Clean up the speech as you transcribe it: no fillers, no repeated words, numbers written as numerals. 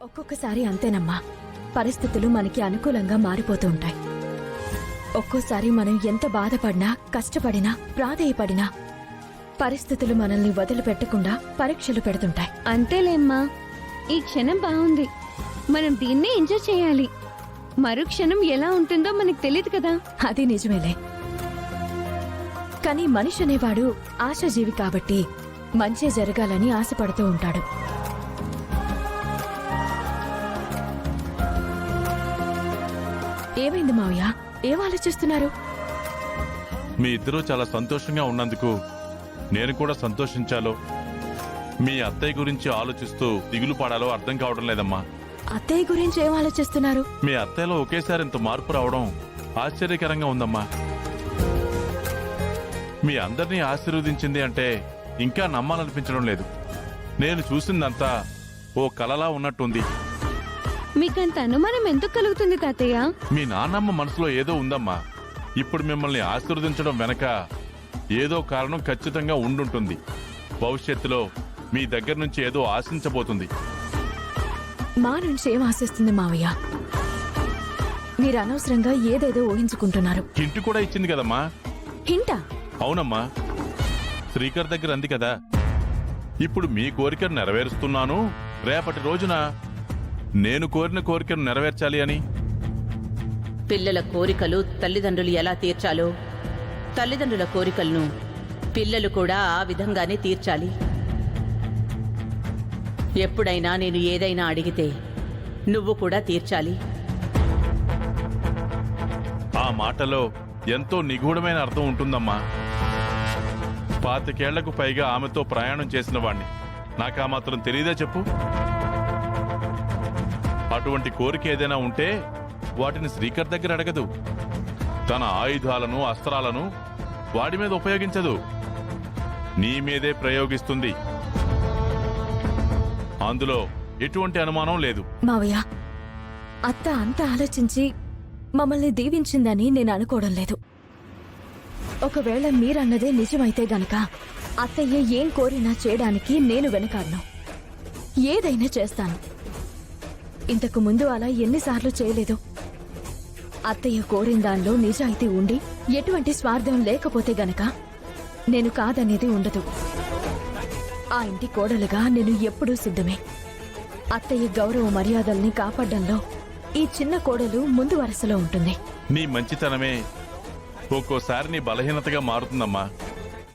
ఒక్కొక్కసారి అంతేనమ్మా, పరిస్థితులు మనకి అనుకూలంగా మారిపోతూ ఉంటాయి. ఒక్కోసారి మనం ఎంత బాధపడినా, కష్టపడినా, ప్రాధేయపడినా పరిస్థితులు మనల్ని వదిలిపెట్టకుండా పరీక్షలు పెడుతుంటాయి. అంతేలేమ్మా, ఈ క్షణం బాగుంది, మనం దీన్నే ఎంజాయ్ చేయాలి. మరో క్షణం ఎలా ఉంటుందో మనకు తెలియదు కదా. అది నిజమేలే. కానీ మనిషి అనేవాడు ఆశాజీవి కాబట్టి మంచి జరగాలని ఆశపడుతూ ఉంటాడు. ఏమైంది మావయ్య, ఏం ఆలోచిస్తున్నారు? మీ ఇద్దరూ చాలా సంతోషంగా ఉన్నందుకు నేను కూడా సంతోషించాలో, మీ అత్తయ్య గురించి ఆలోచిస్తూ దిగులు పడాలో అర్థం కావడం లేదమ్మా. అత్తయ్య గురించి ఏం ఆలోచిస్తున్నారు? మీ అత్తయ్యలో ఒకేసారి ఇంత మార్పు రావడం ఆశ్చర్యకరంగా ఉందమ్మా. మీ అందరినీ ఆశీర్వదించింది అంటే ఇంకా నమ్మాలనిపించడం లేదు. నేను చూసిందంతా ఓ కలలా ఉన్నట్టుంది. మీకంత అనుమానం ఎందుకు కలుగుతుంది తాతయ్య? మీ నాన్నమ్మ మనసులో ఏదో ఉందమ్మా. ఇప్పుడు మిమ్మల్ని ఆశీర్వదించడం వెనక ఏదో కారణం ఖచ్చితంగా ఉండుంటుంది. భవిష్యత్తులో మీ దగ్గర నుంచి ఏదో ఆశించబోతుంది. మా నుంచి ఏం ఆశిస్తుంది మావయ్య? మీరు అనవసరంగా ఏదేదో ఊహించుకుంటున్నారు. హింట్ కూడా ఇచ్చింది కదమ్మా. హింటా? అవునమ్మా, శ్రీకర్ దగ్గర అంది కదా, ఇప్పుడు మీ కోరికను నెరవేరుస్తున్నాను, రేపటి రోజున నేను కోరిన కోరికను నెరవేర్చాలి అని. పిల్లల కోరికలు తల్లిదండ్రులు ఎలా తీర్చాలో, తల్లిదండ్రుల కోరికలను పిల్లలు కూడా ఆ విధంగానే తీర్చాలి. ఎప్పుడైనా నేను ఏదైనా అడిగితే నువ్వు కూడా తీర్చాలి. ఆ మాటలో ఎంతో నిగూఢమైన అర్థం ఉంటుందమ్మా. 25 ఏళ్లకు పైగా ఆమెతో ప్రయాణం చేసిన వాణ్ణి, నాకా మాత్రం తెలియదా చెప్పు? అటువంటి కోరిక ఏదైనా ఉంటే వాటిని శ్రీకర్ దగ్గర అడగదు. తన ఆయుధాలను, అస్త్రాలను వాడి మీద ఉపయోగించదు, నీ మీదే ప్రయోగిస్తుంది. అందులో ఎటువంటి అనుమానం లేదు. మావయ్య, అత్త అంత ఆలోచించి మమ్మల్ని దీవించిందని నేను అనుకోవడం లేదు. ఒకవేళ మీరన్నదే నిజమైతే గనక అత్తయ్య ఏం కోరినా చేయడానికి నేను వెనకాడను. ఏదైనా చేస్తాను. ఇంతకు ముందు అలా ఎన్నిసార్లు చేయలేదు. అత్తయ్య కోరిన దానిలో నిజాయితీ ఉండి ఎటువంటి స్వార్థం లేకపోతే గనక నేను కాదనేది ఉండదు. ఆ ఇంటి కోడలుగా నేను ఎప్పుడూ సిద్ధమే. అత్తయ్య గౌరవ మర్యాదల్ని కాపాడడంలో ఈ చిన్న కోడలు ముందు వరుసలో ఉంటుంది. నీ మంచితనమే ఒక్కోసారి నీ బలహీనతగా మారుతుందమ్మా.